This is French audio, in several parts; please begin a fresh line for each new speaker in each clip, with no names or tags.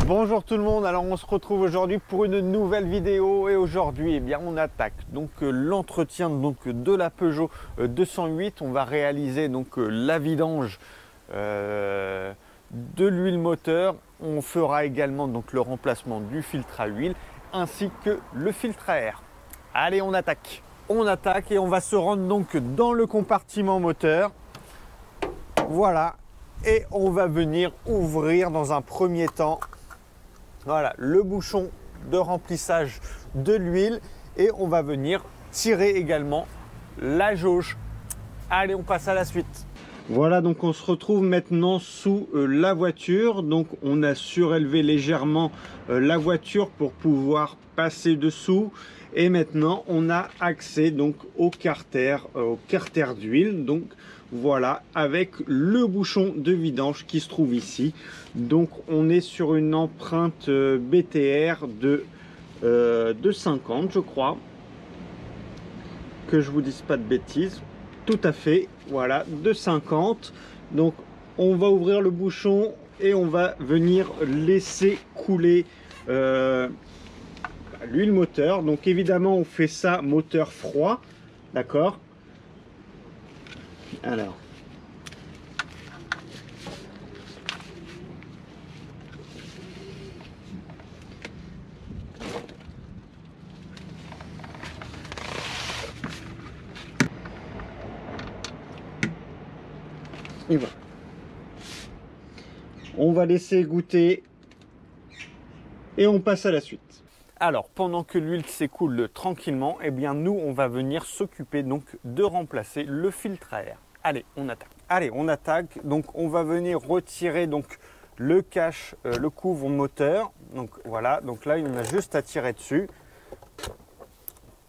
Bonjour tout le monde, alors on se retrouve aujourd'hui pour une nouvelle vidéo et aujourd'hui eh bien on attaque donc l'entretien de la Peugeot 208. On va réaliser donc la vidange de l'huile moteur. On fera également donc le remplacement du filtre à huile ainsi que le filtre à air. Allez, on attaque. On attaque et on va se rendre donc dans le compartiment moteur. Voilà, et on va venir ouvrir dans un premier temps. Voilà, le bouchon de remplissage de l'huile et on va venir tirer également la jauge. Allez, on passe à la suite. Voilà, donc on se retrouve maintenant sous la voiture. Donc on a surélevé légèrement la voiture pour pouvoir passer dessous. Et maintenant on a accès donc au carter d'huile. Donc voilà, avec le bouchon de vidange qui se trouve ici. Donc on est sur une empreinte BTR de 50, je crois. Que je vous dise pas de bêtises. Tout à fait, voilà, de 50. Donc on va ouvrir le bouchon et on va venir laisser couler l'huile moteur. Donc évidemment on fait ça moteur froid, d'accord. Alors et voilà, on va laisser goûter et on passe à la suite. Alors, pendant que l'huile s'écoule tranquillement, eh bien nous, on va venir s'occuper donc de remplacer le filtre à air. Allez, on attaque. Allez, on attaque. Donc, on va venir retirer donc le cache, le couvre moteur. Donc voilà. Donc là, on a juste à tirer dessus,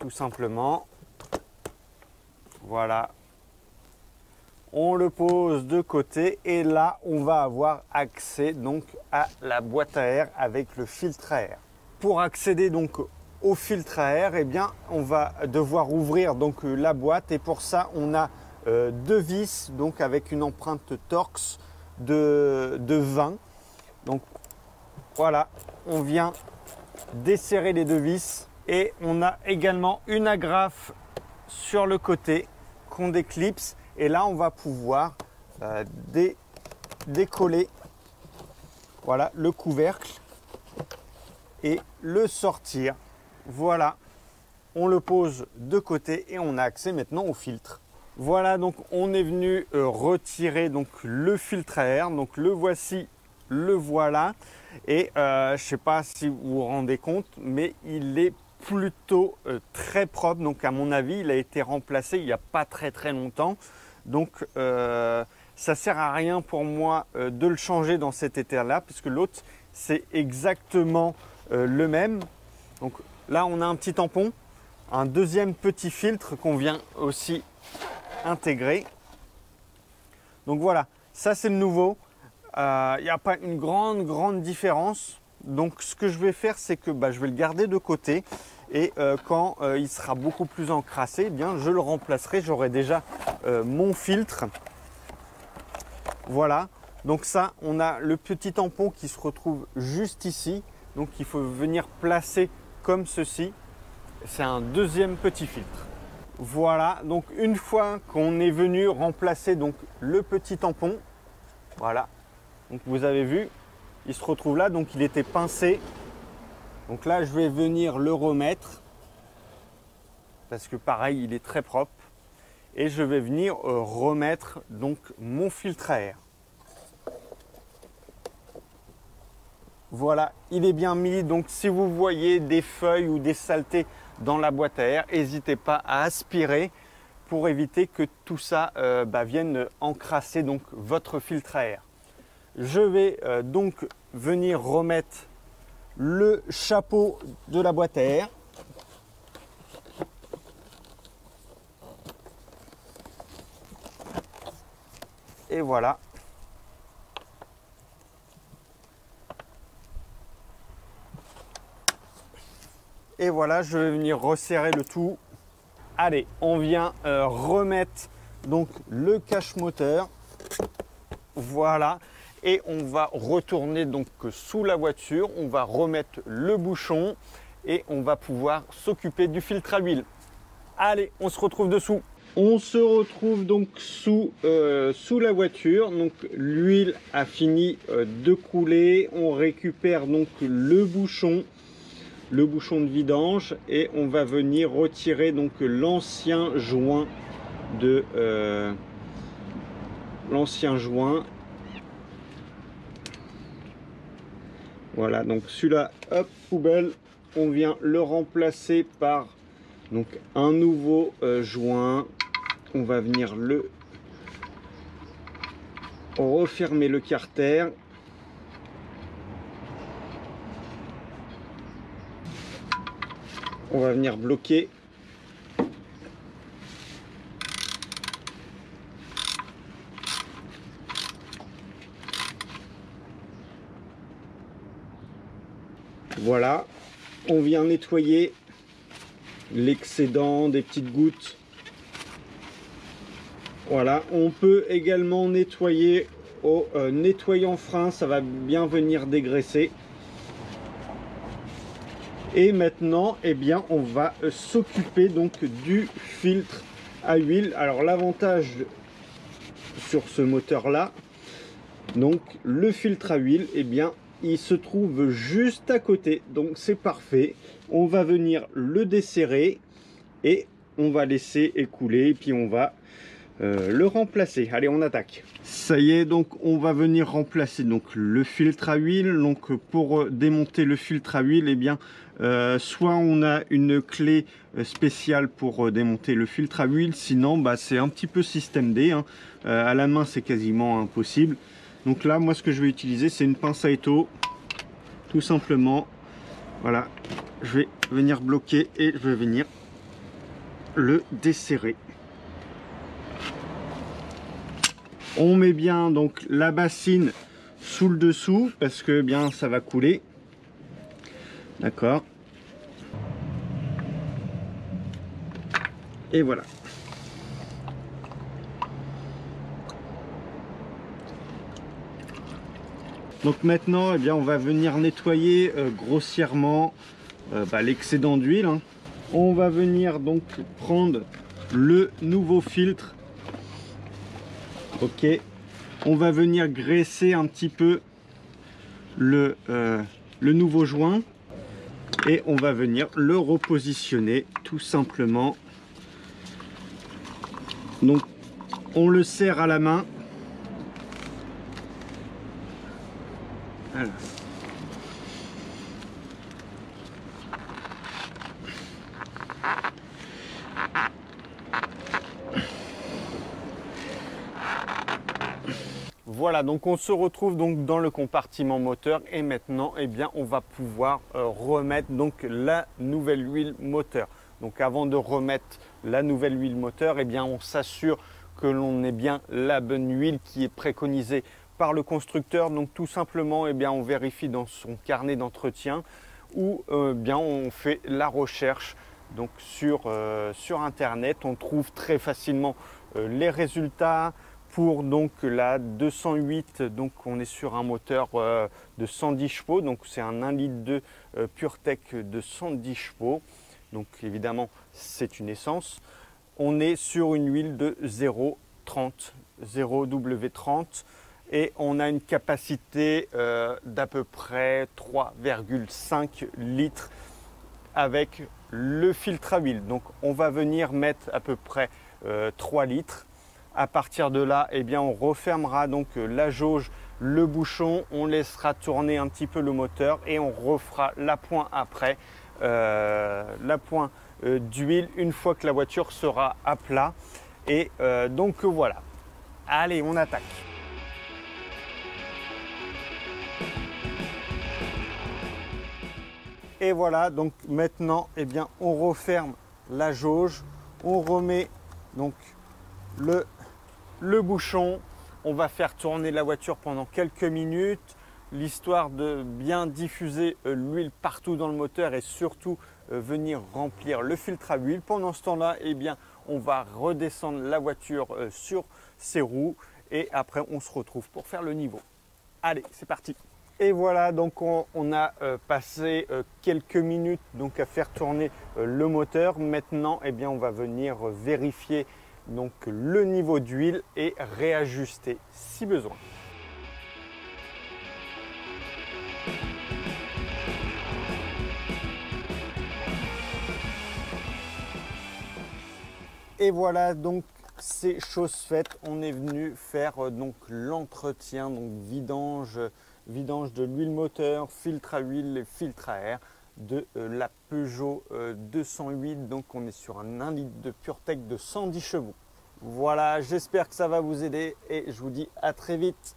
tout simplement. Voilà. On le pose de côté et là, on va avoir accès donc à la boîte à air avec le filtre à air. Pour accéder donc au filtre à air, eh bien, on va devoir ouvrir donc la boîte et pour ça, on a deux vis donc avec une empreinte Torx de 20. Donc voilà, on vient desserrer les deux vis et on a également une agrafe sur le côté qu'on déclipse et là, on va pouvoir décoller voilà, le couvercle et le sortir. Voilà, on le pose de côté et on a accès maintenant au filtre. Voilà, donc on est venu retirer donc le filtre à air. Donc le voici, le voilà. Et je ne sais pas si vous vous rendez compte, mais il est plutôt très propre. Donc à mon avis, il a été remplacé il n'y a pas très longtemps. Donc ça sert à rien pour moi de le changer dans cet état-là, puisque l'autre c'est exactement le même. Donc là on a un petit tampon, un deuxième petit filtre qu'on vient aussi intégrer. Donc voilà, ça c'est le nouveau. Il n'y a pas une grande différence. Donc ce que je vais faire, c'est que je vais le garder de côté et quand il sera beaucoup plus encrassé, eh bien je le remplacerai. J'aurai déjà mon filtre. Voilà. Donc ça, on a le petit tampon qui se retrouve juste ici. Donc il faut venir placer comme ceci. C'est un deuxième petit filtre. Voilà. Donc une fois qu'on est venu remplacer donc le petit tampon, voilà. Donc vous avez vu, il se retrouve là. Donc il était pincé. Donc là, je vais venir le remettre parce que pareil, il est très propre. Et je vais venir remettre donc mon filtre à air. Voilà, il est bien mis. Donc si vous voyez des feuilles ou des saletés dans la boîte à air, n'hésitez pas à aspirer pour éviter que tout ça vienne encrasser donc votre filtre à air. Je vais donc venir remettre le chapeau de la boîte à air. Et voilà. Et voilà, je vais venir resserrer le tout. Allez, on vient remettre donc le cache moteur. Voilà. Et on va retourner donc sous la voiture. On va remettre le bouchon et on va pouvoir s'occuper du filtre à huile. Allez, on se retrouve dessous. On se retrouve donc sous la voiture. Donc l'huile a fini de couler. On récupère donc le bouchon de vidange et on va venir retirer donc l'ancien joint de voilà, donc celui-là, hop, poubelle. On vient le remplacer par donc un nouveau joint. On va venir le refermer le carter. On va venir bloquer. Voilà, on vient nettoyer l'excédent, des petites gouttes. Voilà, on peut également nettoyer au nettoyant frein, ça va bien venir dégraisser. Et maintenant, eh bien, on va s'occuper donc du filtre à huile. Alors l'avantage sur ce moteur-là, donc le filtre à huile, eh bien, il se trouve juste à côté, donc c'est parfait. On va venir le desserrer et on va laisser écouler et puis on va le remplacer. Allez, on attaque. Ça y est, donc on va venir remplacer donc le filtre à huile. Donc pour démonter le filtre à huile, eh bien soit on a une clé spéciale pour démonter le filtre à huile, sinon bah, c'est un petit peu système D, hein. À la main c'est quasiment impossible. Donc là, moi ce que je vais utiliser, c'est une pince à étau, tout simplement. Voilà, je vais venir bloquer et je vais venir le desserrer. On met bien donc la bassine sous le dessous parce que bien ça va couler. D'accord. Et voilà. Donc maintenant, eh bien, on va venir nettoyer grossièrement l'excédent d'huile, hein. On va venir donc prendre le nouveau filtre. Ok. On va venir graisser un petit peu le nouveau joint et on va venir le repositionner tout simplement. Donc on le serre à la main. Voilà. Voilà, donc on se retrouve donc dans le compartiment moteur et maintenant eh bien, on va pouvoir remettre donc la nouvelle huile moteur. Donc avant de remettre la nouvelle huile moteur, eh bien, on s'assure que l'on ait bien la bonne huile qui est préconisée par le constructeur. Donc tout simplement, eh bien, on vérifie dans son carnet d'entretien ou bien on fait la recherche donc sur internet. On trouve très facilement les résultats. Pour donc la 208, donc on est sur un moteur de 110 chevaux, donc c'est un 1 litre de PureTech de 110 chevaux. Donc évidemment c'est une essence. On est sur une huile de 0,30, 0W30 et on a une capacité d'à peu près 3,5 litres avec le filtre à huile. Donc on va venir mettre à peu près 3 litres. À partir de là, eh bien, on refermera donc la jauge, le bouchon, on laissera tourner un petit peu le moteur et on refera l'appoint après, l'appoint d'huile une fois que la voiture sera à plat. Et donc voilà, allez, on attaque. Et voilà, donc maintenant, eh bien, on referme la jauge, on remet donc le bouchon, on va faire tourner la voiture pendant quelques minutes, l'histoire de bien diffuser l'huile partout dans le moteur et surtout venir remplir le filtre à huile. Pendant ce temps-là, eh bien, on va redescendre la voiture sur ses roues et après on se retrouve pour faire le niveau. Allez, c'est parti. Et voilà, donc on a passé quelques minutes donc à faire tourner le moteur. Maintenant, eh bien, on va venir vérifier donc le niveau d'huile et réajuster si besoin. Et voilà, donc c'est chose faite. On est venu faire donc l'entretien, donc vidange de l'huile moteur, filtre à huile et filtre à air de la Peugeot 208. Donc on est sur un 1 litre de PureTech de 110 chevaux. Voilà, j'espère que ça va vous aider et je vous dis à très vite.